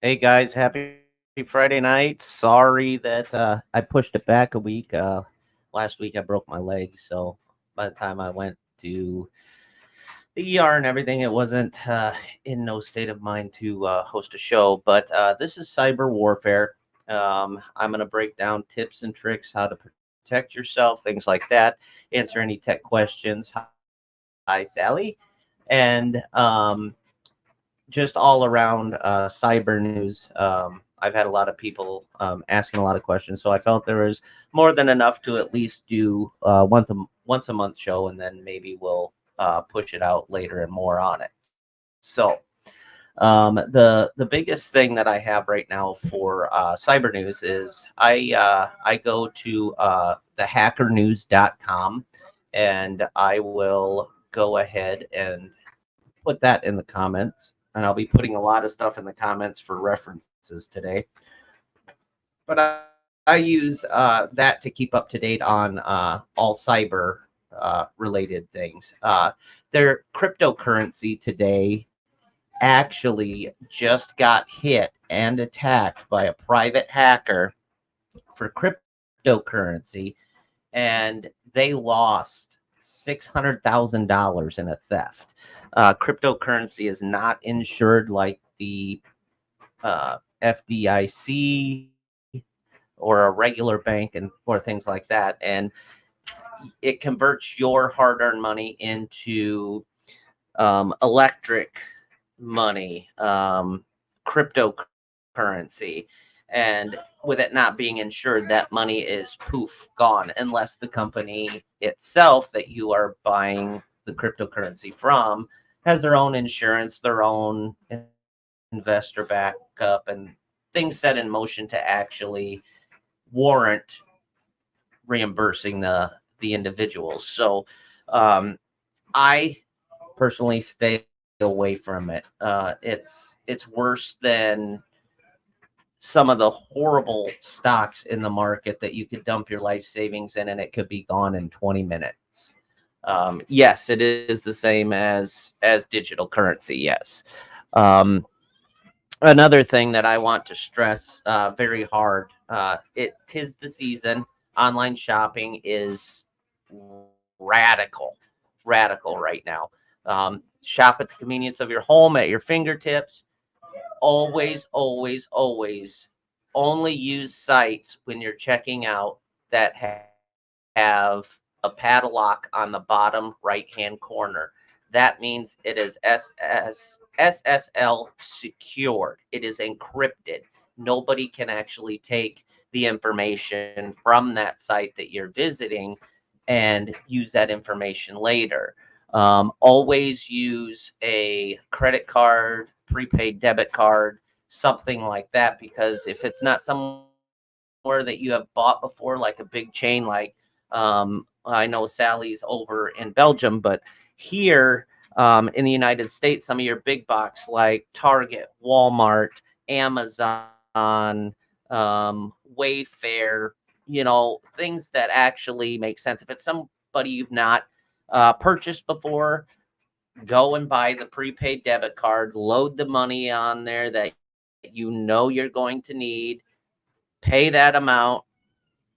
Hey guys, happy Friday night. Sorry that I pushed it back a week. Last week I broke my leg, so by the time I went to the ER and everything, it wasn't in no state of mind to host a show. But this is cyber warfare. I'm going to break down tips and tricks how to protect yourself, things like that. Answer any tech questions. Hi, Sally, and just all around cyber news. I've had a lot of people asking a lot of questions, so I felt there was more than enough to at least do once a month show, and then maybe we'll push it out later and more on it. So the biggest thing that I have right now for cyber news is I go to thehackernews.com, and I will go ahead and put that in the comments, and I'll be putting a lot of stuff in the comments for references today. But I use that to keep up to date on all cyber related things. Their cryptocurrency today actually just got hit and attacked by a private hacker for cryptocurrency, and they lost $600,000 in a theft. Cryptocurrency is not insured like the FDIC or a regular bank or things like that, and it converts your hard-earned money into electric money, cryptocurrency, and with it not being insured, that money is poof gone unless the company itself that you are buying the cryptocurrency from has their own insurance, their own investor backup, and things set in motion to actually warrant reimbursing the individuals. So I personally stay away from it. It's worse than some of the horrible stocks in the market that you could dump your life savings in and it could be gone in 20 minutes. Yes, it is the same as digital currency. Yes. Um, Another thing that I want to stress very hard, it tis the season. Online shopping is radical, radical right now. Shop at the convenience of your home at your fingertips. Always only use sites when you're checking out that have a padlock on the bottom right hand corner. That means it is SSL secured. It is encrypted. Nobody can actually take the information from that site that you're visiting and use that information later. Always use a credit card, prepaid debit card, something like that, because if it's not somewhere that you have bought before, like a big chain, like I know Sally's over in Belgium, but here in the United States, some of your big box like Target, Walmart, Amazon, Wayfair, things that actually make sense. If it's somebody you've not purchased before, go and buy the prepaid debit card, load the money on there that you're going to need, pay that amount.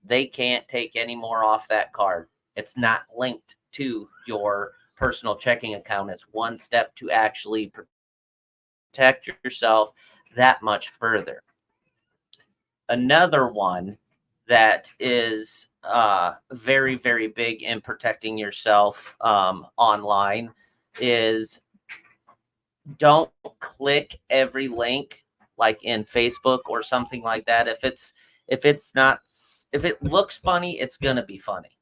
They can't take any more off that card. It's not linked to your personal checking account. It's one step to actually protect yourself that much further. Another one that is very big in protecting yourself online is don't click every link like in Facebook or something like that. If it looks funny, it's gonna be funny.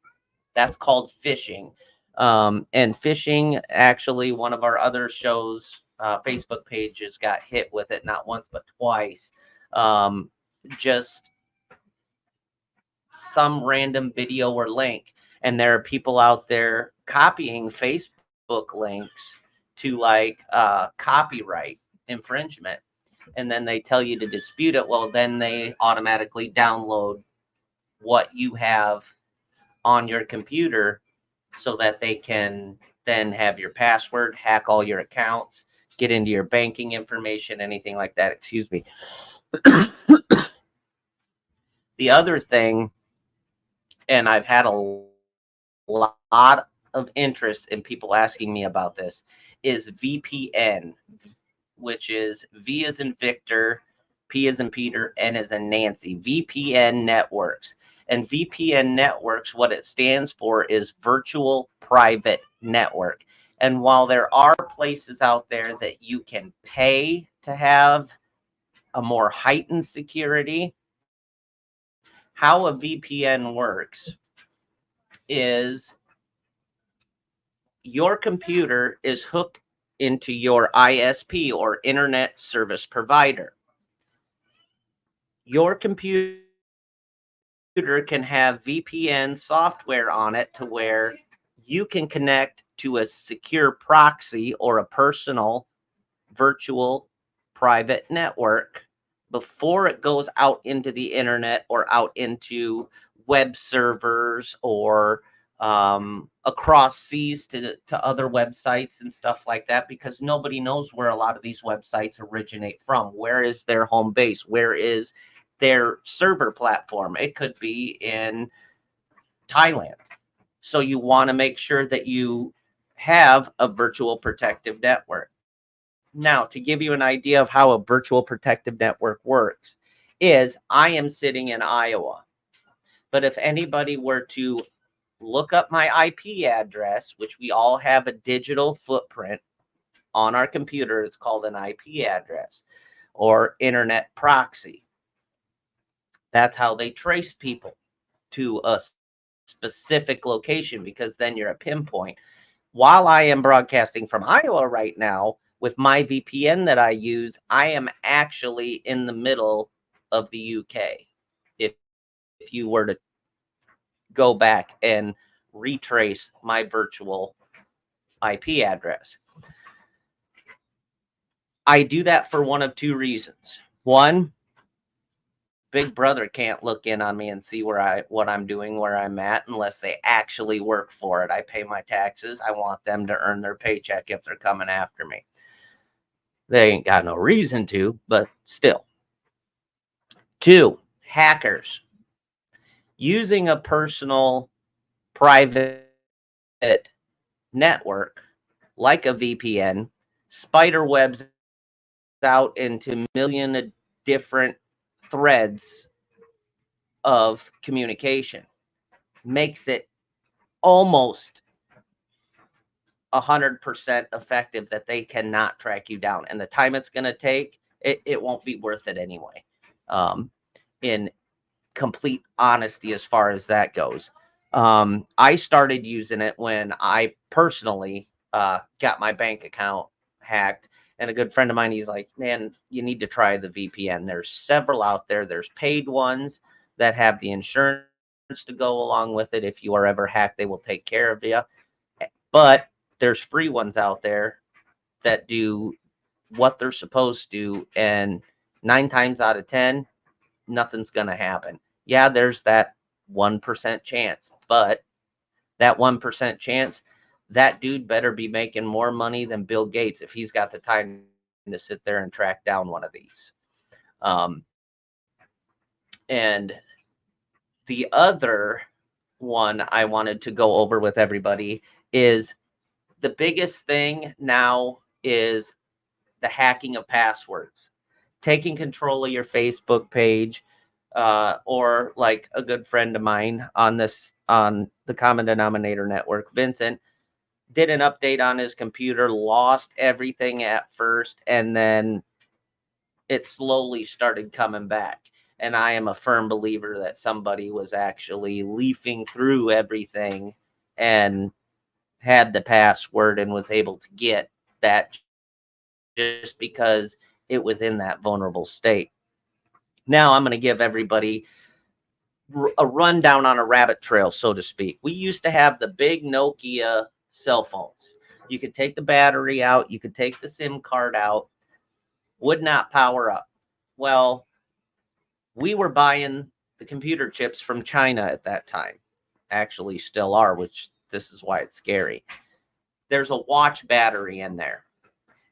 That's called phishing. And phishing, actually, one of our other shows, Facebook pages got hit with it not once but twice. Just some random video or link, and there are people out there copying Facebook links to like copyright infringement, and then they tell you to dispute it. Well, then they automatically download what you have on your computer so that they can then have your password, hack all your accounts, get into your banking information, anything like that. Excuse me. The other thing, and I've had a lot of interest in people asking me about this, is VPN, which is V as in Victor, P as in Peter, N as in Nancy. VPN networks. And VPN networks, what it stands for is virtual private network. And while there are places out there that you can pay to have a more heightened security, how a VPN works is your computer is hooked into your ISP or internet service provider. Your computer can have VPN software on it to where you can connect to a secure proxy or a personal virtual private network before it goes out into the internet or out into web servers or across seas to other websites and stuff like that, because nobody knows where a lot of these websites originate from. Where is their home base? Where is their server platform? It could be in Thailand. So you want to make sure that you have a virtual protective network. Now, to give you an idea of how a virtual protective network works, is I am sitting in Iowa. But if anybody were to look up my IP address, which we all have a digital footprint on our computer, it's called an IP address or internet proxy. That's how they trace people to a specific location, because then you're a pinpoint. While I am broadcasting from Iowa right now, with my VPN that I use, I am actually in the middle of the UK. If you were to go back and retrace my virtual IP address, I do that for one of two reasons. One, Big Brother can't look in on me and see what I'm doing, where I'm at, unless they actually work for it. I pay my taxes. I want them to earn their paycheck if they're coming after me. They ain't got no reason to, but still. Two, hackers. Using a personal private network like a VPN, spider webs out into millions of different threads of communication. Makes it almost 100% effective that they cannot track you down. And the time it's going to take, it won't be worth it anyway. In complete honesty, as far as that goes. I started using it when I personally got my bank account hacked. And a good friend of mine, he's like, man, you need to try the VPN. There's several out there. There's paid ones that have the insurance to go along with it. If you are ever hacked, they will take care of you. But there's free ones out there that do what they're supposed to. And 9 times out of 10, nothing's going to happen. Yeah, there's that 1% chance. But that 1% chance, that dude better be making more money than Bill Gates if he's got the time to sit there and track down one of these. And the other one I wanted to go over with everybody is the biggest thing now is the hacking of passwords. Taking control of your Facebook page, or like a good friend of mine on the Common Denominator Network, Vincent, did an update on his computer, lost everything at first, and then it slowly started coming back. And I am a firm believer that somebody was actually leafing through everything and had the password and was able to get that just because it was in that vulnerable state. Now I'm going to give everybody a rundown on a rabbit trail, so to speak. We used to have the big Nokia cell phones. You could take the battery out, you could take the SIM card out, would not power up. Well, we were buying the computer chips from China at that time. Actually still are, which this is why it's scary. There's a watch battery in there.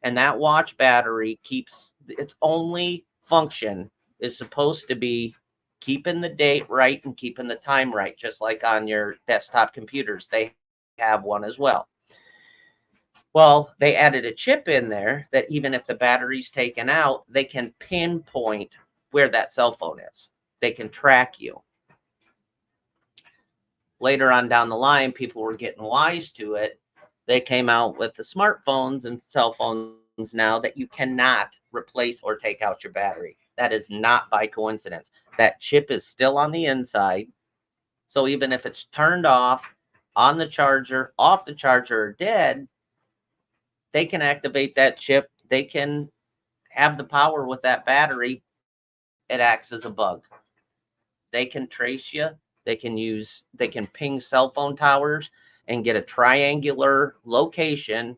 And that watch battery keeps its only function is supposed to be keeping the date right and keeping the time right, just like on your desktop computers. They have one as well. Well, they added a chip in there that even if the battery's taken out, they can pinpoint where that cell phone is. They can track you. Later on down the line, people were getting wise to it. They came out with the smartphones and cell phones now that you cannot replace or take out your battery. That is not by coincidence. That chip is still on the inside. So even if it's turned off, on the charger, off the charger, or dead, they can activate that chip. They can have the power with that battery. It acts as a bug. They can trace you. They can ping cell phone towers and get a triangular location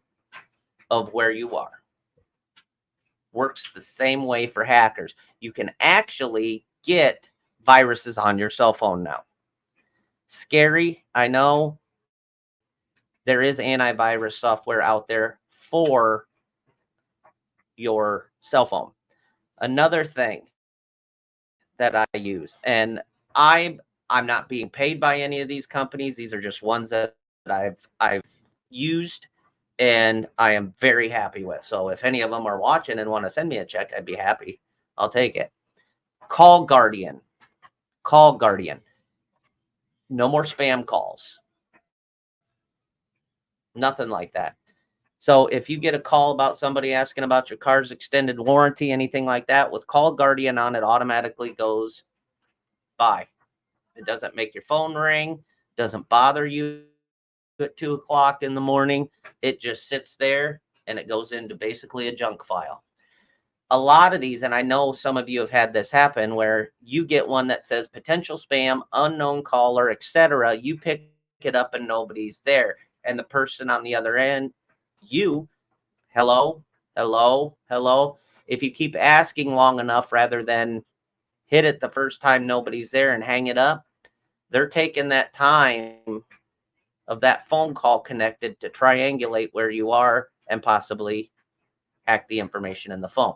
of where you are. Works the same way for hackers. You can actually get viruses on your cell phone now. Scary, I know. There is antivirus software out there for your cell phone. Another thing that I use, and I'm not being paid by any of these companies. These are just ones that I've used and I am very happy with. So if any of them are watching and want to send me a check, I'd be happy. I'll take it. Call Guardian. Call Guardian. No more spam calls. Nothing like that. So if you get a call about somebody asking about your car's extended warranty, anything like that, with Call Guardian on, it automatically goes by. It doesn't make your phone ring, doesn't bother you at 2 o'clock in the morning. It just sits there and it goes into basically a junk file. A lot of these, and I know some of you have had this happen, where you get one that says potential spam, unknown caller, etc. You pick it up and nobody's there. And the person on the other end, hello, hello, hello. If you keep asking long enough rather than hit it the first time nobody's there and hang it up, they're taking that time of that phone call connected to triangulate where you are and possibly hack the information in the phone.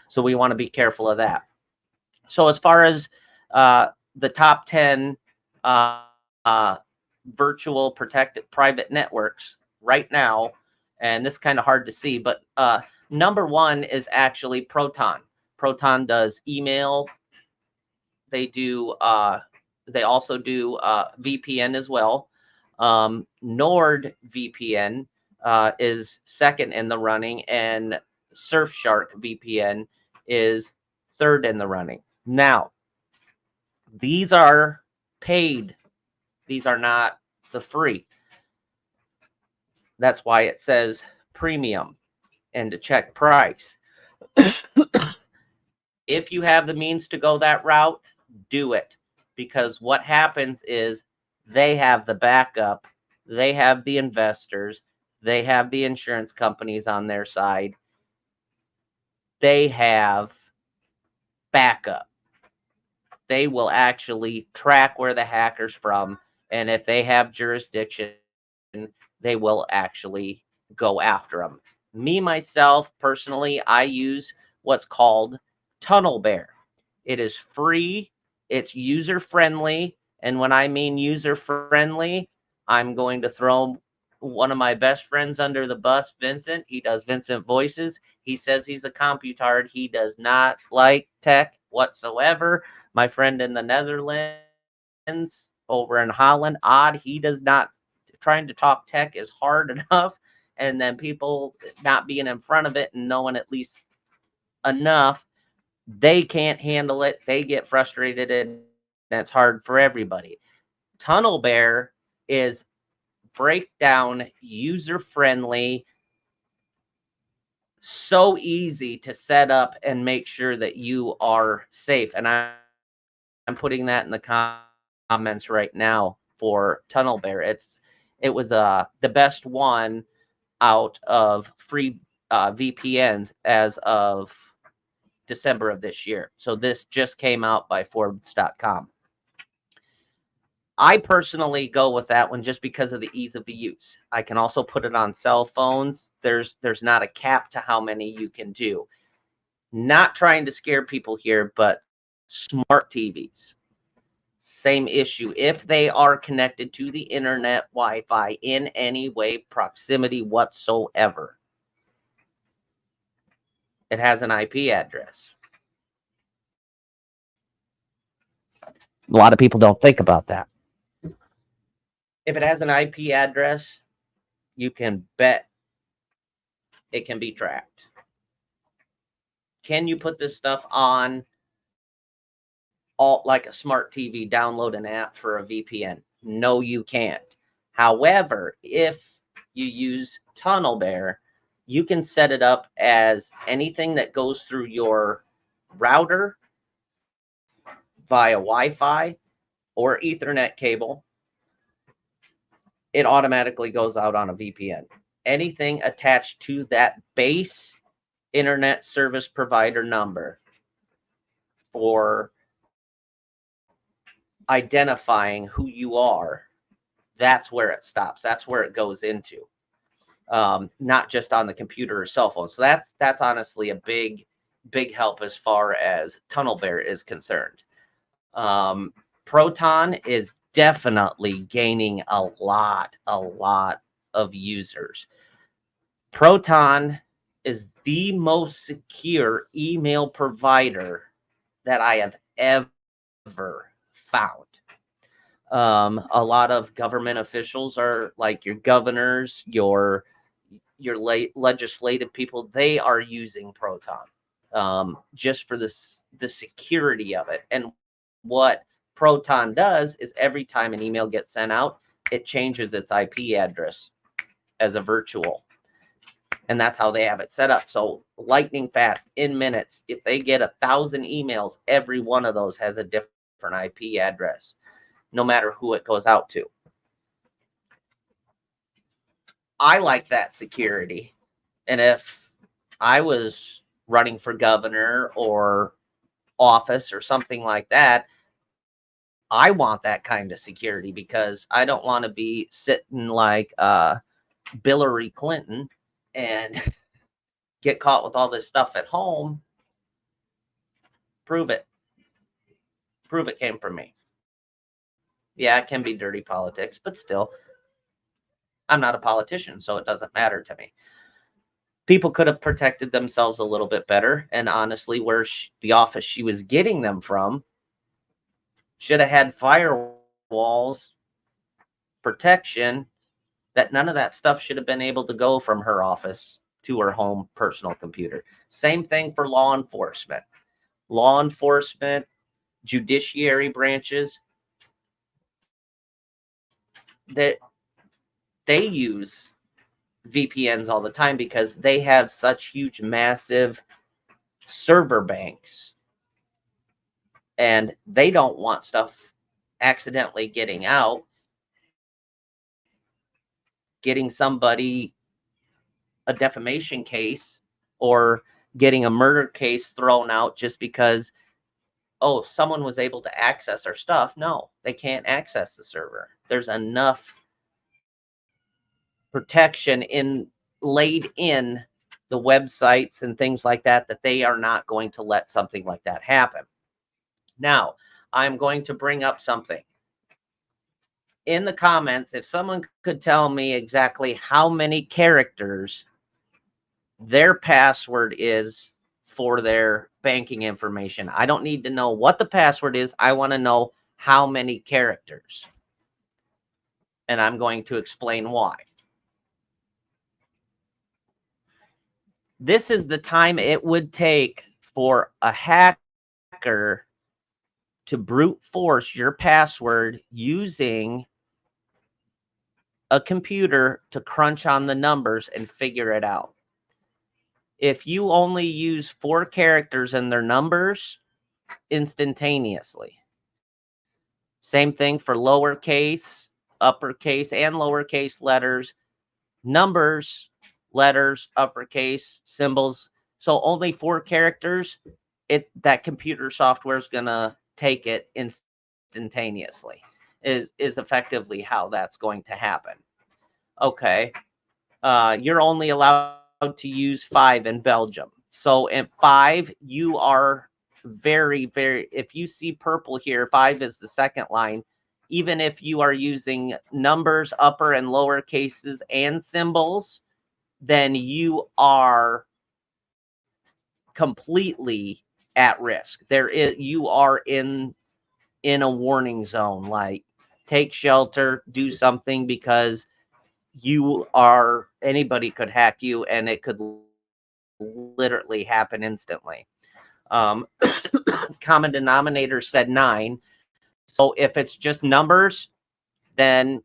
So we want to be careful of that. So as far as the top 10 virtual protected private networks right now, and this is kind of hard to see, but number one is actually Proton. Proton does email. They also do VPN as well. NordVPN is second in the running, and Surfshark VPN is third in the running. Now, these are paid. These are not the free. That's why it says premium and to check price. If you have the means to go that route, do it. Because what happens is they have the backup, they have the investors, they have the insurance companies on their side. They have backup. They will actually track where the hacker's from, and if they have jurisdiction, they will actually go after them. Me, myself, personally, I use what's called TunnelBear. It is free. It's user-friendly. And when I mean user-friendly, I'm going to throw one of my best friends under the bus, Vincent. He does Vincent voices. He says he's a computard. He does not like tech whatsoever. My friend in the Netherlands, over in Holland, Odd, he does not. Trying to talk tech is hard enough. And then people not being in front of it and knowing at least enough, they can't handle it. They get frustrated, and that's hard for everybody. TunnelBear is breakdown, user-friendly, so easy to set up and make sure that you are safe. And I'm putting that in the comments right now for TunnelBear. It was the best one out of free VPNs as of December of this year. So this just came out by Forbes.com. I personally go with that one just because of the ease of the use. I can also put it on cell phones. There's not a cap to how many you can do. Not trying to scare people here, but smart TVs, same issue. If they are connected to the internet, Wi-Fi in any way, proximity whatsoever, it has an IP address. A lot of people don't think about that. If it has an IP address, you can bet it can be tracked. Can you put this stuff on all like a smart TV, download an app for a VPN? No, you can't. However, if you use TunnelBear, you can set it up as anything that goes through your router via Wi-Fi or Ethernet cable. It automatically goes out on a VPN. Anything attached to that base internet service provider number for identifying who you are, that's where it stops. That's where it goes into. Not just on the computer or cell phone. So that's honestly a big help as far as TunnelBear is concerned. Proton is definitely gaining a lot of users. Proton is the most secure email provider that I have ever found. A lot of government officials are like your governors, your legislative people, they are using Proton just for the security of it. And what Proton does is every time an email gets sent out, it changes its IP address as a virtual. And that's how they have it set up. So lightning fast, in minutes, if they get 1,000 emails, every one of those has a different IP address, no matter who it goes out to. I like that security. And if I was running for governor or office or something like that, I want that kind of security because I don't want to be sitting like Hillary Clinton and get caught with all this stuff at home. Prove it. Prove it came from me. Yeah, it can be dirty politics, but still, I'm not a politician, so it doesn't matter to me. People could have protected themselves a little bit better. And honestly, where the office she was getting them from should have had firewalls, protection, that none of that stuff should have been able to go from her office to her home personal computer. Same thing for law enforcement. Law enforcement, judiciary branches, that they use VPNs all the time because they have such huge, massive server banks. And they don't want stuff accidentally getting out, getting somebody a defamation case or getting a murder case thrown out just because, oh, someone was able to access our stuff. No, they can't access the server. There's enough protection laid in the websites and things like that they are not going to let something like that happen. Now, I'm going to bring up something. In the comments, if someone could tell me exactly how many characters their password is for their banking information. I don't need to know what the password is. I want to know how many characters. And I'm going to explain why. This is the time it would take for a hacker to brute force your password using a computer to crunch on the numbers and figure it out. If you only use 4 characters in their numbers, instantaneously. Same thing for lowercase, uppercase, and lowercase letters, numbers, letters, uppercase, symbols. So only 4 characters, that computer software is going to take it instantaneously. is effectively how that's going to happen. Okay. You're only allowed to use 5 in Belgium. So in 5, you are very, very, if you see purple here, 5 is the second line. Even if you are using numbers, upper and lower cases and symbols, then you are completely at risk. You are in a warning zone. Like, take shelter, do something, because anybody could hack you, and it could literally happen instantly. Um, common denominator said 9. So if it's just numbers, then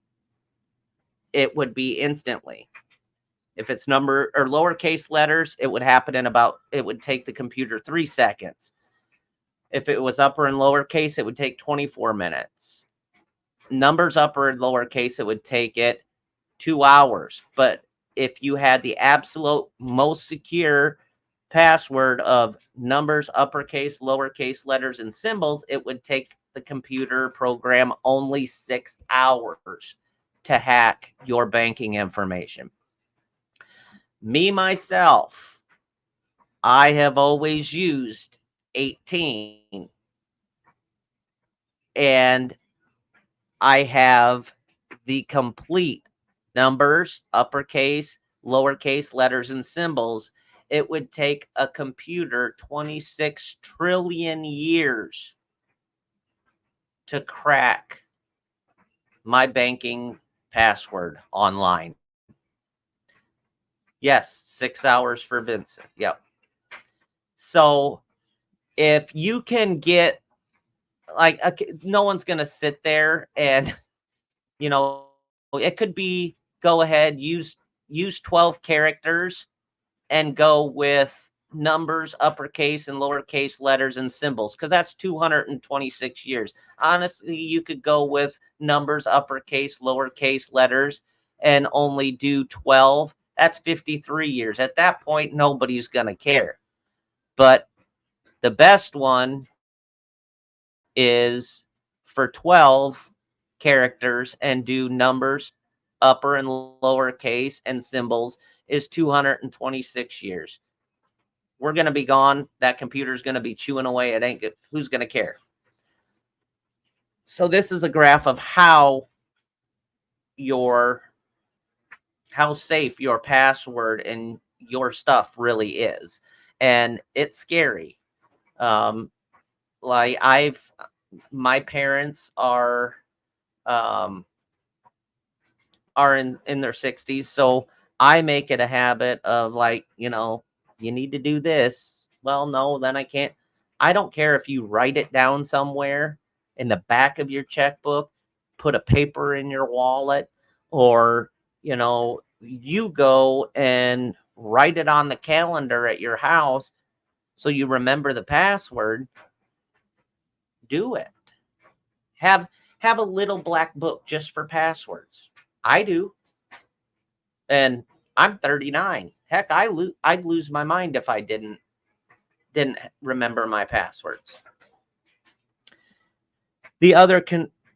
it would be instantly. If it's number or lowercase letters, it would take the computer 3 seconds. If it was upper and lowercase, it would take 24 minutes. Numbers upper and lowercase, it would take it 2 hours. But if you had the absolute most secure password of numbers, uppercase, lowercase letters, and symbols, it would take the computer program only 6 hours to hack your banking information. Me, myself, I have always used 18, and I have the complete numbers, uppercase, lowercase letters, and symbols. It would take a computer 26 trillion years to crack my banking password online. Yes, 6 hours for Vincent. Yep. So if you can get, like, no one's going to sit there and, it could be, go ahead, use 12 characters and go with numbers, uppercase and lowercase letters and symbols, because that's 226 years. Honestly, you could go with numbers, uppercase, lowercase letters, and only do 12. That's 53 years. At that point, nobody's going to care. But the best one is for 12 characters and do numbers, upper and lowercase, and symbols, is 226 years. We're going to be gone. That computer's going to be chewing away. It ain't good. Who's going to care? So this is a graph of how safe your password and your stuff really is. And it's scary. Like, my parents are in their 60s, so I make it a habit of, like, you need to do this. Well, no, then I can't. I don't care if you write it down somewhere in the back of your checkbook, put a paper in your wallet, or you go and write it on the calendar at your house so you remember the password. Do it. Have a little black book just for passwords. I do. And I'm 39. Heck, I'd lose my mind if I didn't remember my passwords. The other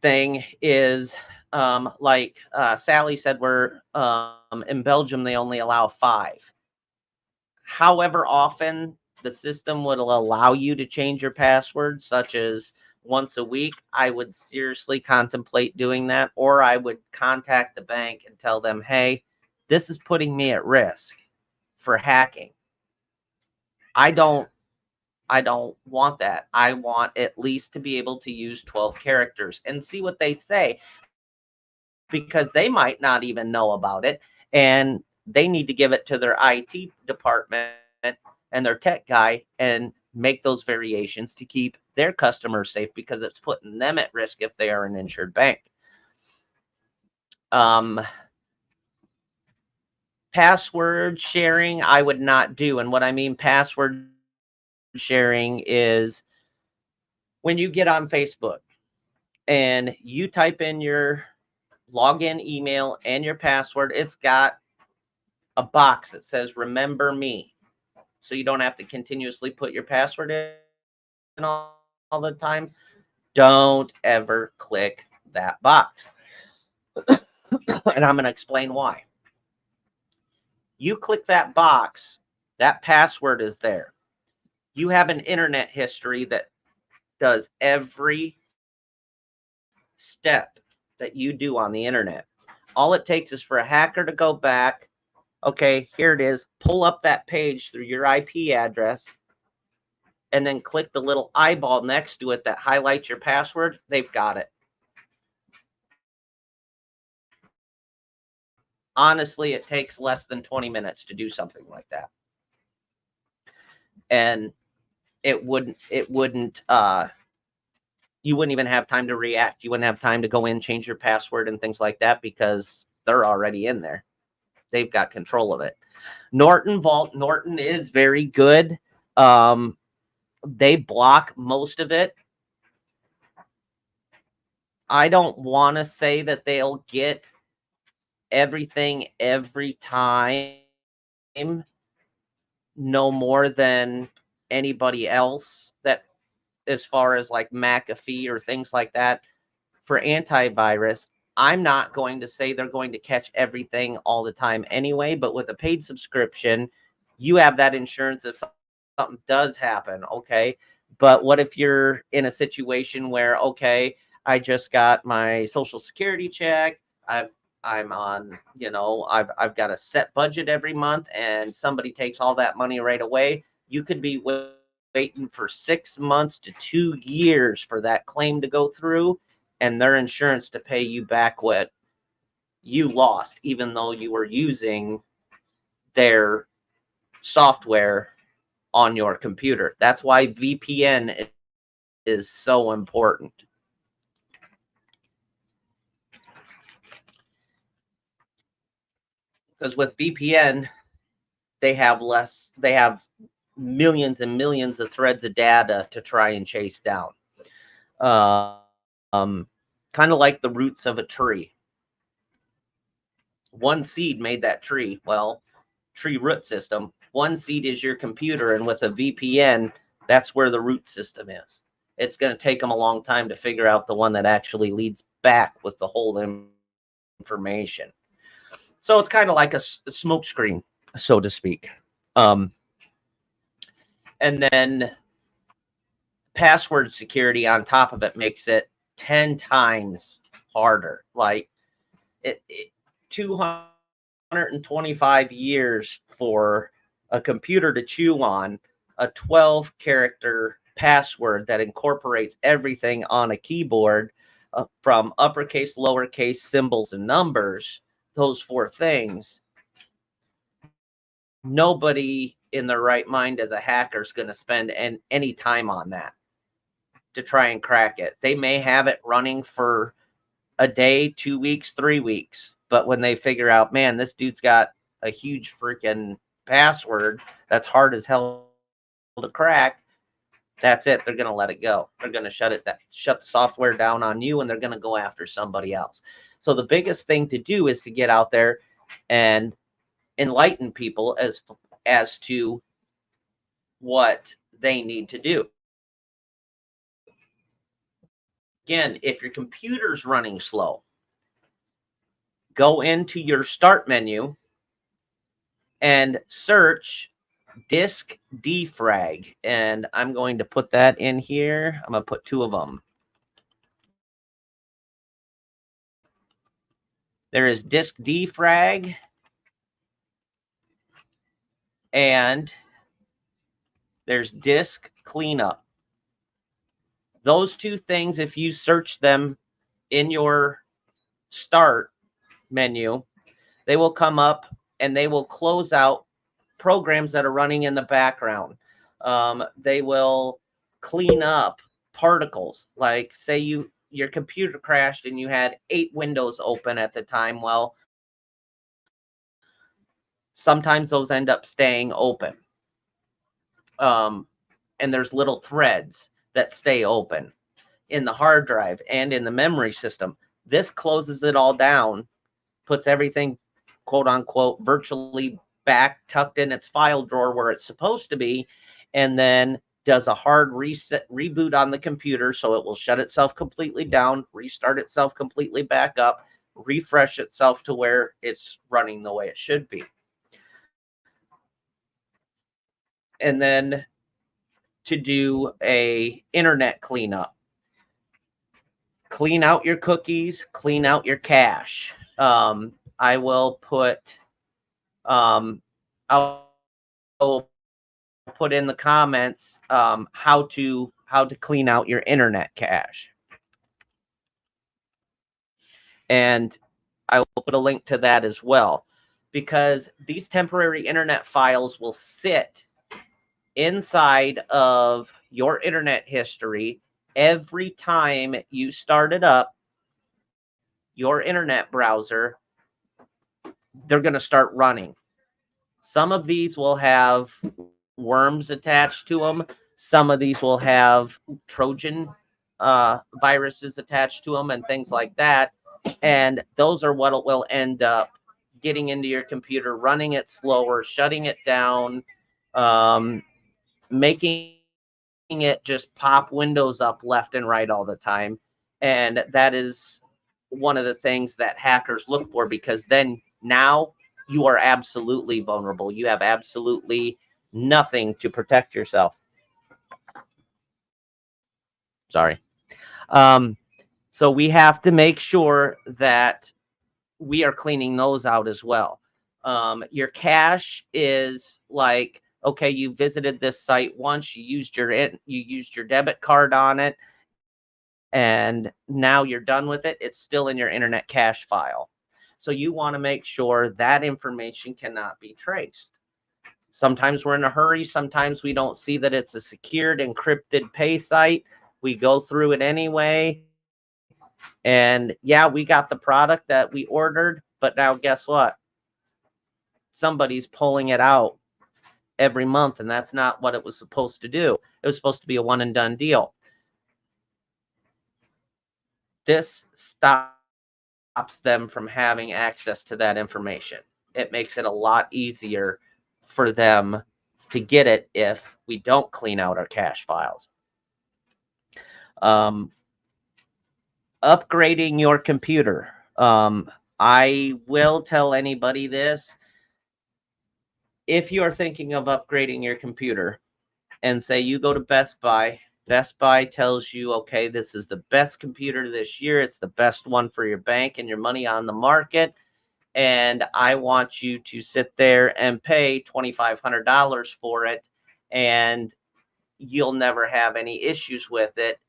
thing is, like Sally said, we're in Belgium, they only allow 5. However often the system would allow you to change your password, such as once a week, I would seriously contemplate doing that, or I would contact the bank and tell them, hey, this is putting me at risk for hacking. I don't want that. I want at least to be able to use 12 characters and see what they say, because they might not even know about it, and they need to give it to their IT department and their tech guy and make those variations to keep their customers safe, because it's putting them at risk if they are an insured bank. Password sharing, I would not do. And what I mean password sharing is when you get on Facebook and you type in your login email and your password, it's got a box that says remember me, so you don't have to continuously put your password in all the time. Don't ever click that box. And I'm going to explain why. You click that box, that password is there. You have an internet history that does every step that you do on the internet. All it takes is for a hacker to go back. Okay, here it is. Pull up that page through your IP address and then click the little eyeball next to it that highlights your password. They've got it. Honestly, it takes less than 20 minutes to do something like that. And you wouldn't even have time to react. You wouldn't have time to go in, change your password and things like that because they're already in there. They've got control of it. Norton Vault. Norton is very good. They block most of it. I don't want to say that they'll get everything every time, no more than anybody else, that as far as like McAfee or things like that. For antivirus, I'm not going to say they're going to catch everything all the time anyway, but with a paid subscription, you have that insurance if something does happen, okay? But what if you're in a situation where, okay, I just got my Social Security check, I'm on, I've got a set budget every month, and somebody takes all that money right away. You could be waiting for 6 months to 2 years for that claim to go through, and their insurance to pay you back what you lost, even though you were using their software on your computer. That's why VPN is so important. Because with VPN, they have millions and millions of threads of data to try and chase down. Kind of like the roots of a tree. One seed made that tree. Well, tree root system. One seed is your computer, and with a VPN, that's where the root system is. It's going to take them a long time to figure out the one that actually leads back with the whole information. So it's kind of like a smoke screen, so to speak. And then password security on top of it makes it 10 times harder. Like it 225 years for a computer to chew on a 12-character password that incorporates everything on a keyboard, from uppercase, lowercase, symbols, and numbers, those 4 things. Nobody in their right mind as a hacker is going to spend any time on that to try and crack it. They may have it running for a day, 2 weeks, 3 weeks. But when they figure out, man, this dude's got a huge freaking password that's hard as hell to crack, that's it. They're going to let it go. They're going to shut the software down on you, and they're going to go after somebody else. So the biggest thing to do is to get out there and enlighten people as to what they need to do. Again, if your computer's running slow, go into your start menu and search disk defrag. And I'm going to put that in here. I'm going to put 2 of them. There is disk defrag and there's disk cleanup. Those 2 things, if you search them in your start menu, they will come up and they will close out programs that are running in the background. They will clean up particles. Like say your computer crashed and you had 8 windows open at the time. Well, sometimes those end up staying open. And there's little threads that stay open in the hard drive and in the memory system. This closes it all down, puts everything, quote unquote, virtually back tucked in its file drawer where it's supposed to be, and then does a hard reboot on the computer, so it will shut itself completely down, restart itself completely back up, refresh itself to where it's running the way it should be. And then to do a internet cleanup, clean out your cookies, clean out your cache. I will put I'll put in the comments how to clean out your internet cache, and I will put a link to that as well, because these temporary internet files will sit inside of your internet history. Every time you start it up, your internet browser, they're going to start running. Some of these will have worms attached to them. Some of these will have Trojan viruses attached to them and things like that. And those are what will end up getting into your computer, running it slower, shutting it down, making it just pop windows up left and right all the time. And that is one of the things that hackers look for, because then now you are absolutely vulnerable. You have absolutely nothing to protect yourself. Sorry. So we have to make sure that we are cleaning those out as well. Your cache is like, okay, you visited this site once, you used your debit card on it, and now you're done with it. It's still in your internet cache file. So you want to make sure that information cannot be traced. Sometimes we're in a hurry. Sometimes we don't see that it's a secured, encrypted pay site. We go through it anyway. And yeah, we got the product that we ordered, but now guess what? Somebody's pulling it out every month, and that's not what it was supposed to do. It was supposed to be a one and done deal. This stops them from having access to that information. It makes it a lot easier for them to get it if we don't clean out our cache files. Upgrading your computer. I will tell anybody this. If you are thinking of upgrading your computer, and say you go to Best Buy tells you, okay, this is the best computer this year. It's the best one for your bank and your money on the market. And I want you to sit there and pay $2,500 for it, and you'll never have any issues with it.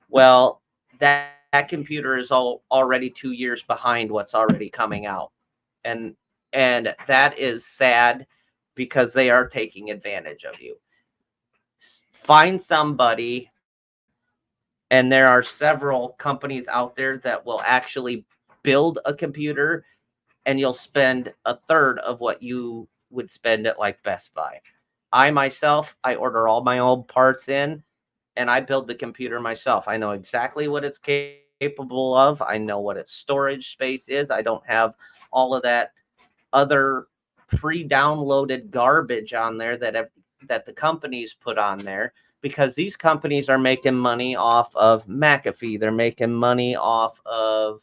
Well, that computer is already 2 years behind what's already coming out. And that is sad, because they are taking advantage of you. Find somebody, and there are several companies out there that will actually build a computer, and you'll spend a third of what you would spend at like Best Buy. I myself, I order all my old parts in, and I build the computer myself. I know exactly what it's capable of. I know what its storage space is. I don't have all of that other pre-downloaded garbage on there that the companies put on there, because these companies are making money off of McAfee. They're making money off of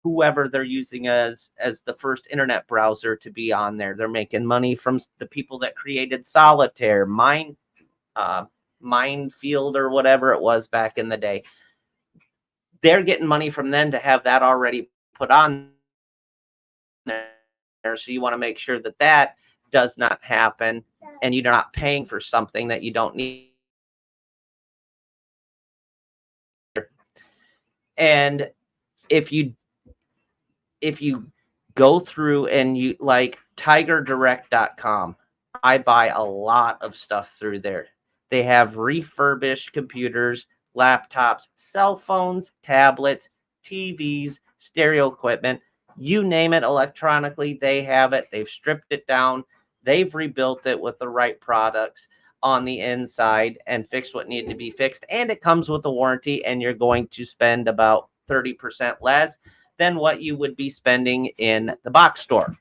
whoever they're using as the first internet browser to be on there. They're making money from the people that created Solitaire, Minefield, or whatever it was back in the day. They're getting money from them to have that already put on there. So you want to make sure that that does not happen, and you're not paying for something that you don't need. And if you go through and you like tigerdirect.com, I buy a lot of stuff through there. They have refurbished computers, laptops, cell phones, tablets, TVs, stereo equipment, you name it electronically, they have it. They've stripped it down. They've rebuilt it with the right products on the inside and fixed what needed to be fixed. And it comes with a warranty, and you're going to spend about 30% less than what you would be spending in the box store.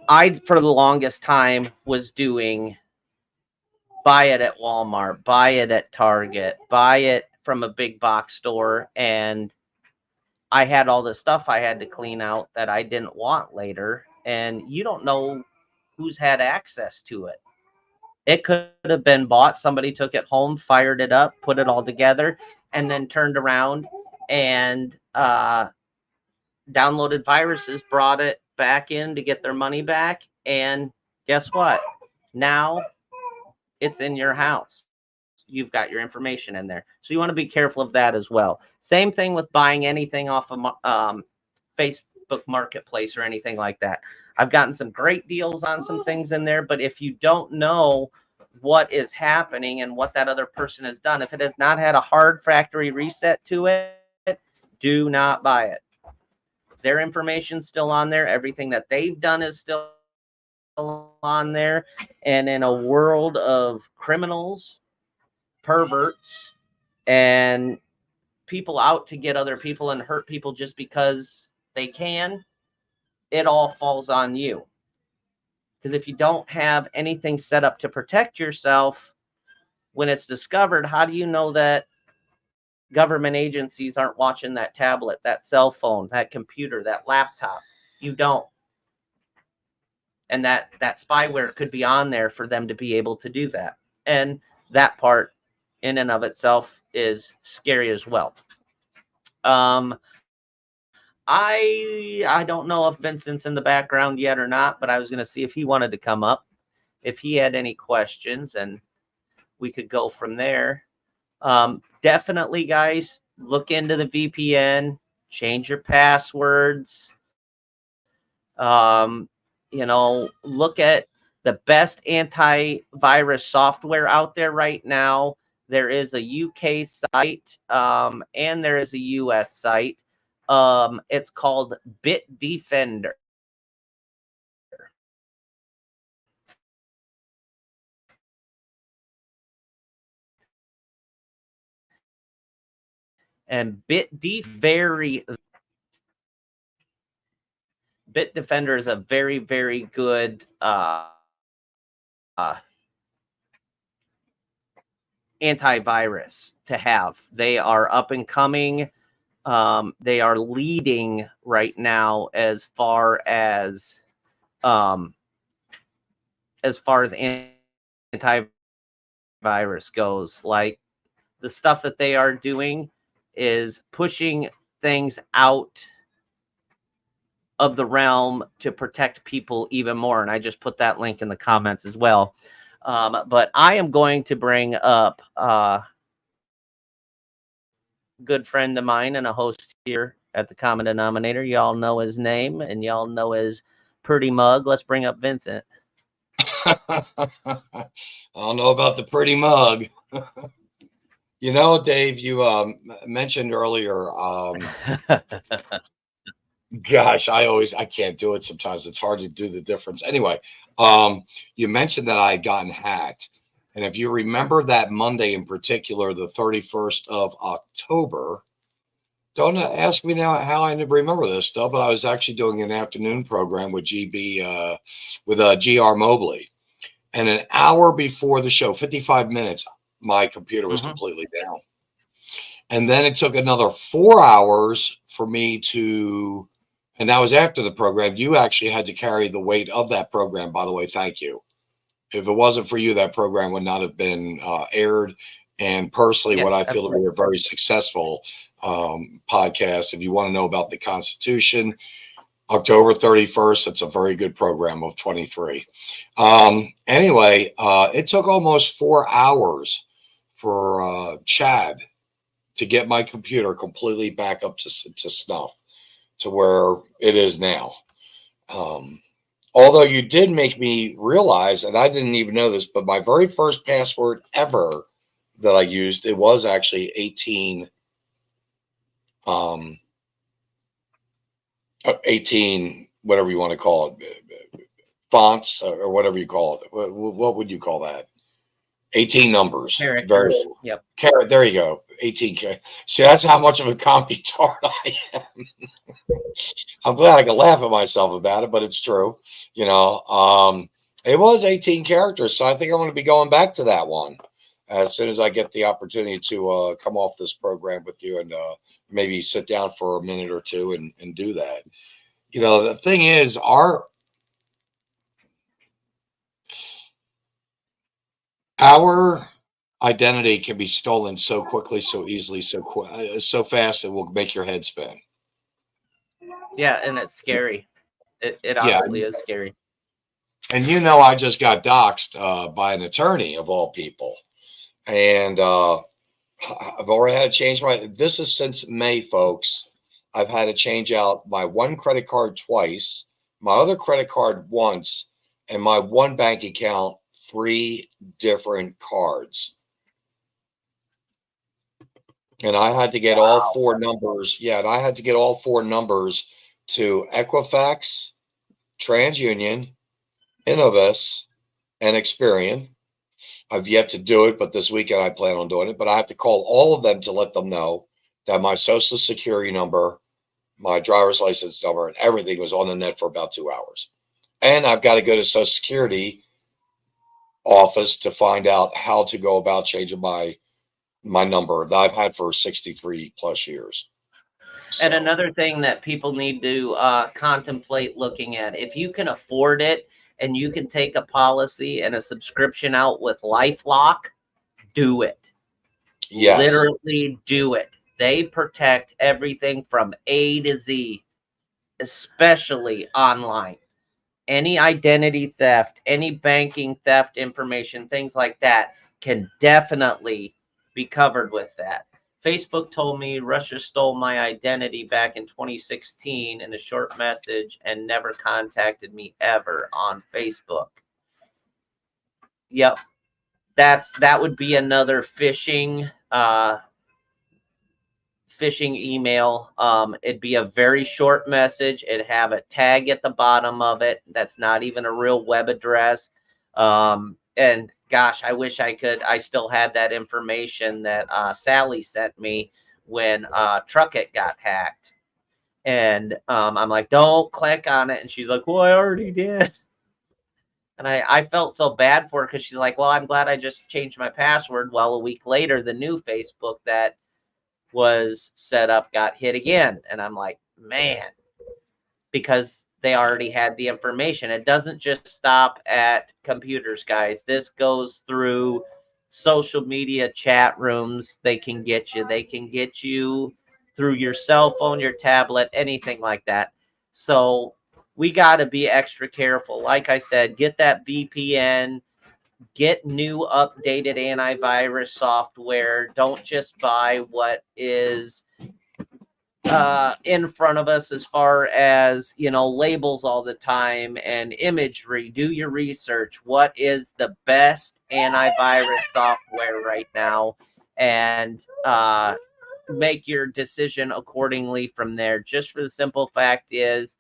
I, for the longest time, was doing buy it at Walmart, buy it at Target, buy it from a big box store. And I had all this stuff I had to clean out that I didn't want later. And you don't know who's had access to it. It could have been bought. Somebody took it home, fired it up, put it all together, and then turned around and downloaded viruses, brought it back in to get their money back. And guess what? Now it's in your house. You've got your information in there. So you want to be careful of that as well. Same thing with buying anything off of Facebook Marketplace or anything like that. I've gotten some great deals on some things in there, but if you don't know what is happening and what that other person has done, if it has not had a hard factory reset to it, do not buy it. Their information's still on there. Everything that they've done is still on there. And in a world of criminals, perverts, and people out to get other people and hurt people just because they can, it all falls on you. Because if you don't have anything set up to protect yourself when it's discovered, how do you know that government agencies aren't watching that tablet, that cell phone, that computer, that laptop? You don't. And that spyware could be on there for them to be able to do that. And that part in and of itself is scary as well. I don't know if Vincent's in the background yet or not, but I was going to see if he wanted to come up, if he had any questions, and we could go from there. Definitely, guys, look into the VPN, change your passwords. Look at the best antivirus software out there right now. There is a UK site, and there is a US site. It's called Bitdefender. And Bitdefender is a very, very good antivirus to have. They are up and coming. They are leading right now as far as antivirus goes. Like, the stuff that they are doing is pushing things out of the realm to protect people even more. And I just put that link in the comments as well. But I am going to bring up a good friend of mine and a host here at the Common Denominator. Y'all know his name and y'all know his pretty mug. Let's bring up Vincent. I don't know about the pretty mug. You know, Dave, you mentioned earlier, gosh, I can't do it sometimes. It's hard to do the difference. Anyway, you mentioned that I had gotten hacked. And if you remember that Monday in particular, the 31st of October, don't ask me now how I never remember this stuff, but I was actually doing an afternoon program with GR Mobley. And an hour before the show, 55 minutes, my computer was completely down. And then it took another 4 hours for me to, and that was after the program. You actually had to carry the weight of that program, by the way. Thank you. If it wasn't for you, that program would not have been aired. And personally, Yes, what I feel to be a very successful podcast, if you want to know about the Constitution, October 31st, it's a very good program of 23. Anyway, it took almost 4 hours for Chad to get my computer completely back up to snuff to where it is now. Although you did make me realize, and I didn't even know this, but my very first password ever that I used, it was actually 18, 18, whatever you want to call it, fonts or whatever you call it. What would you call that? 18 numbers. characters. Yep. There you go. 18. See, that's how much of a computard I am. I'm glad I can laugh at myself about it, but it's true. You know, it was 18 characters, so I think I'm going to be going back to that one as soon as I get the opportunity to come off this program with you and maybe sit down for a minute or two and do that. You know, the thing is, our identity can be stolen so quickly, so easily, so fast, it will make your head spin. Yeah, and it's scary. It Yeah. honestly is scary. And you know, I just got doxxed by an attorney of all people. And I've already had to change this is since May, folks. I've had to change out my one credit card twice, my other credit card once, and my one bank account 3 different cards. And I had to get all 4 numbers. Yeah, and I had to get all 4 numbers to Equifax, TransUnion, Innovis, and Experian. I've yet to do it, but this weekend I plan on doing it. But I have to call all of them to let them know that my social security number, my driver's license number, and everything was on the net for about 2 hours. And I've got to go to Social Security office to find out how to go about changing my number that I've had for 63 plus years. So. And another thing that people need to contemplate looking at, if you can afford it and you can take a policy and a subscription out with LifeLock, do it. Yes. Literally do it. They protect everything from A to Z, especially online. Any identity theft, any banking theft information, things like that can definitely be covered with that. Facebook told me Russia stole my identity back in 2016 in a short message and never contacted me ever on Facebook. Yep. That would be another phishing email. It'd be a very short message. It'd have a tag at the bottom of it. That's not even a real web address. And gosh, I wish I still had that information that Sally sent me when Truckit got hacked. And I'm like, don't click on it. And she's like, well, I already did. And I felt so bad for her because she's like, well, I'm glad I just changed my password. Well, a week later, the new Facebook that was set up got hit again. And I'm like, man, because they already had the information. It doesn't just stop at computers, guys. This goes through social media chat rooms. They can get you through your cell phone, your tablet, anything like that. So we got to be extra careful. Like I said, get that VPN, get new updated antivirus software. Don't just buy what is in front of us as far as, labels all the time and imagery. Do your research. What is the best antivirus software right now? And make your decision accordingly from there. Just for the simple fact is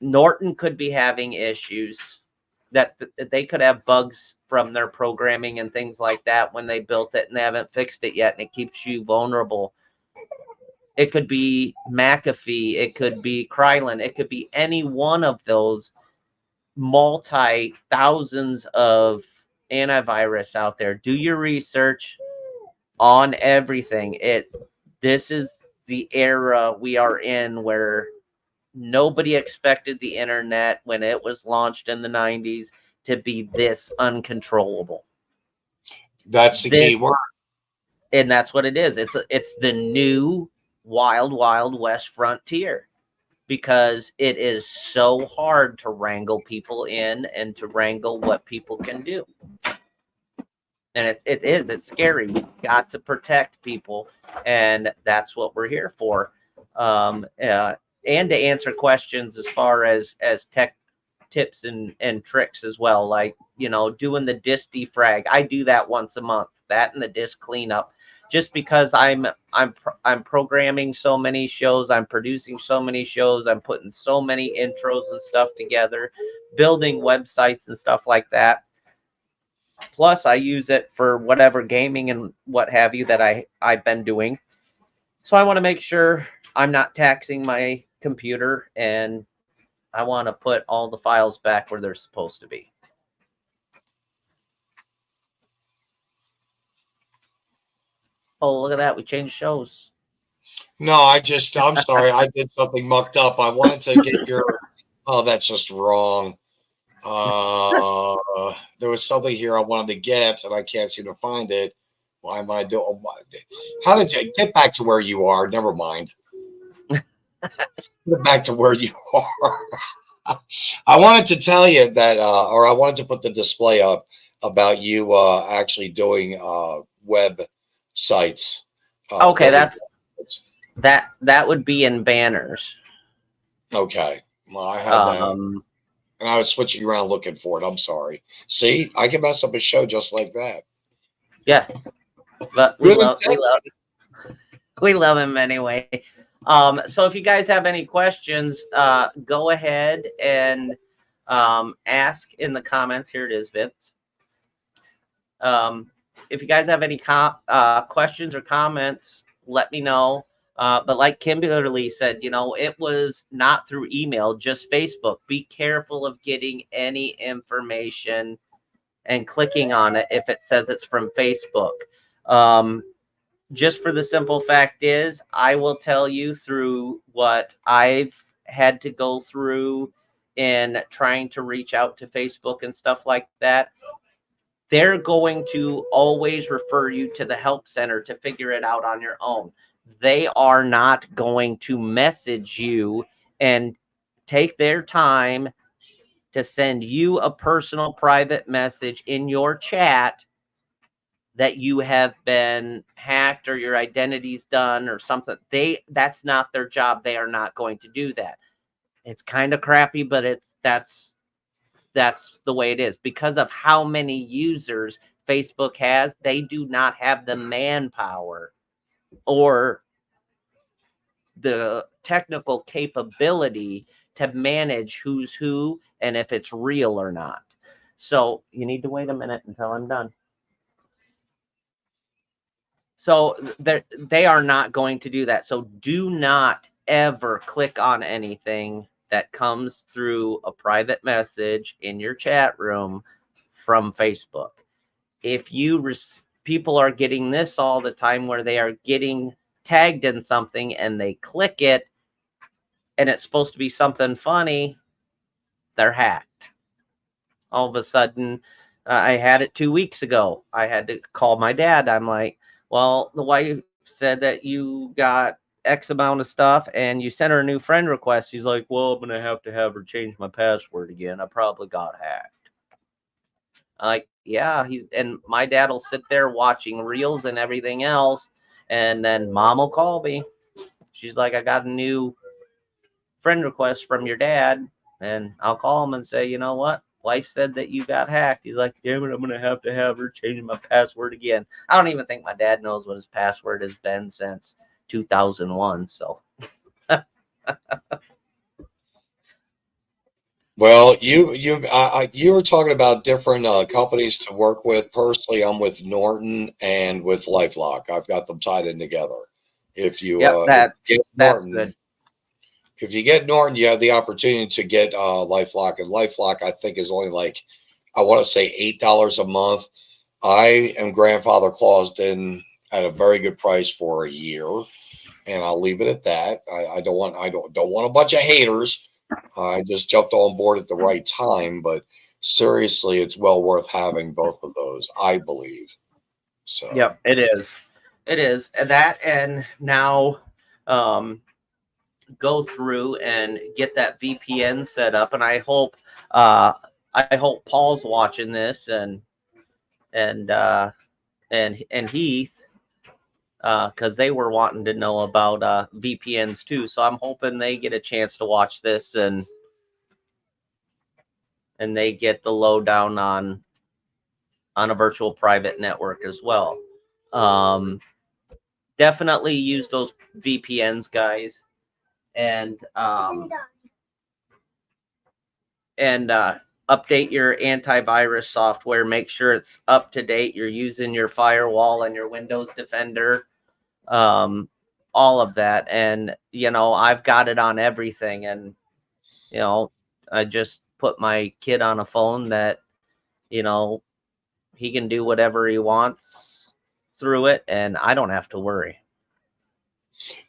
Norton could be having issues, that they could have bugs from their programming and things like that when they built it and they haven't fixed it yet, and it keeps you vulnerable. It could be McAfee, it could be Krylon, it could be any one of those thousands of antivirus out there. Do your research on everything. This is the era we are in where nobody expected the internet when it was launched in the 90s to be this uncontrollable. That's the key word. And that's what it is. It's the new wild west frontier, because it is so hard to wrangle people in and to wrangle what people can do. And it's scary. We've got to protect people, and that's what we're here for. And to answer questions as far as tech tips and tricks as well, like doing the disk defrag. I do that once a month, that and the disk cleanup, just because I'm programming so many shows, I'm producing so many shows, I'm putting so many intros and stuff together, building websites and stuff like that. Plus, I use it for whatever gaming and what have you that I've been doing. So I want to make sure I'm not taxing my computer, and I want to put all the files back where they're supposed to be. Oh, look at that. We changed shows. No, I'm sorry. I did something mucked up. I wanted to get your, oh, that's just wrong. There was something here I wanted to get and I can't seem to find it. Why am I doing? How did you get back to where you are? Never mind. Get back to where you are. I wanted to tell you that, or I wanted to put the display up about you actually doing web sites. Okay, building that's that would be in banners. Okay. Well, I had that. Um, And I was switching around looking for it. I'm sorry. See, I can mess up a show just like that. yeah, but Good intent. we love him anyway. So if you guys have any questions, go ahead and ask in the comments. Here it is, Vince. If you guys have any questions or comments, let me know. But like Kimberly said, you know, it was not through email, just Facebook. Be careful of getting any information and clicking on it if it says it's from Facebook. Just for the simple fact is, I will tell you through what I've had to go through in trying to reach out to Facebook and stuff like that. They're going to always refer you to the help center to figure it out on your own. They are not going to message you and take their time to send you a personal private message in your chat that you have been hacked or your identity's done or something. That's not their job. They are not going to do that. It's kind of crappy, but that's the way it is. Because of how many users Facebook has, they do not have the manpower or the technical capability to manage who's who and if it's real or not. So you need to wait a minute until I'm done. So they are not going to do that. So do not ever click on anything that comes through a private message in your chat room from Facebook. If people are getting this all the time where they are getting tagged in something and they click it and it's supposed to be something funny, they're hacked. All of a sudden, I had it 2 weeks ago. I had to call my dad. I'm like, well, the wife said that you got X amount of stuff and you sent her a new friend request. She's like, well, I'm going to have her change my password again. I probably got hacked. I'm like, yeah, and my dad will sit there watching reels and everything else. And then mom will call me. She's like, I got a new friend request from your dad. And I'll call him and say, you know what? Wife said that you got hacked. He's like, damn it, I'm going to have her change my password again. I don't even think my dad knows what his password has been since 2001. So. Well, you were talking about different companies to work with. Personally, I'm with Norton and with LifeLock. I've got them tied in together. If you Yep, get that's Norton, good. if you get Norton, you have the opportunity to get LifeLock, and LifeLock I think is only like, I want to say $8 a month. I am grandfather claused in at a very good price for a year, and I'll leave it at that. I don't want a bunch of haters. I just jumped on board at the right time, but seriously, it's well worth having both of those, I believe. So, Yep, it is. It is. And that, and now go through and get that VPN set up. And I hope Paul's watching this and Heath, because they were wanting to know about VPNs too. So I'm hoping they get a chance to watch this and they get the lowdown on a virtual private network as well. Definitely use those VPNs, guys, and update your antivirus software, make sure it's up to date, you're using your firewall and your Windows Defender, um, all of that. And, I've got it on everything. And, you know, I just put my kid on a phone that, you know, he can do whatever he wants through it, and I don't have to worry.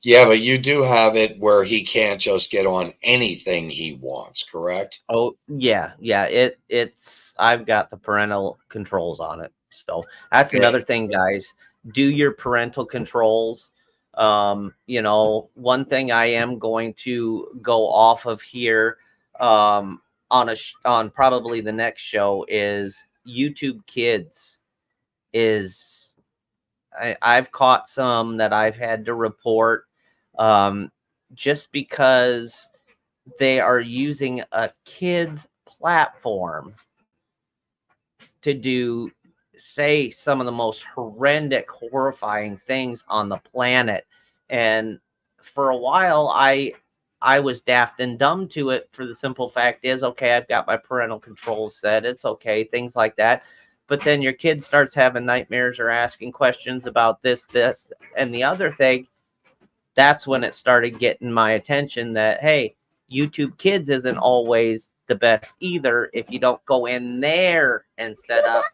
Yeah, but you do have it where he can't just get on anything he wants, correct? Oh, yeah, yeah. It's I've got the parental controls on it. So that's another Okay. thing, guys. Do your parental controls. One thing I am going to go off of here on probably the next show is YouTube Kids is I've caught some that I've had to report um, just because they are using a kid's platform to do, say, some of the most horrific, horrifying things on the planet. And for a while, I was daft and dumb to it for the simple fact is, okay, I've got my parental controls set. It's okay, things like that. But then your kid starts having nightmares or asking questions about this, and the other thing. That's when it started getting my attention that, hey, YouTube Kids isn't always the best either if you don't go in there and set up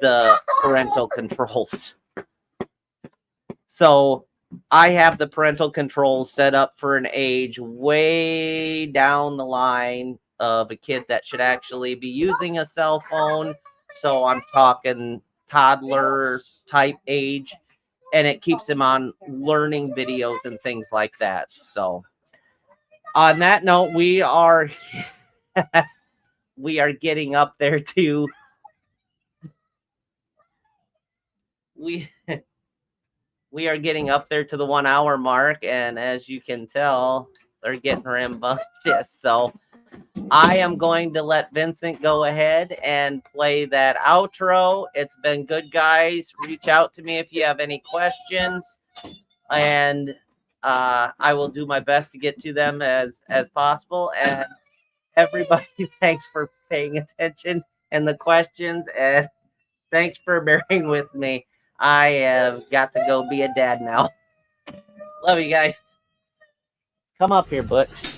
the parental controls. So I have the parental controls set up for an age way down the line of a kid that should actually be using a cell phone. So I'm talking toddler type age, and it keeps him on learning videos and things like that. So on that note, we are we are getting up there to we we are getting up there to the 1 hour mark, and as you can tell, they're getting rambunctious. So I am going to let Vincent go ahead and play that outro. It's been good, guys. Reach out to me if you have any questions, and I will do my best to get to them as possible. And everybody, thanks for paying attention and the questions, and thanks for bearing with me. I have got to go be a dad now. Love you guys. Come up here, Butch.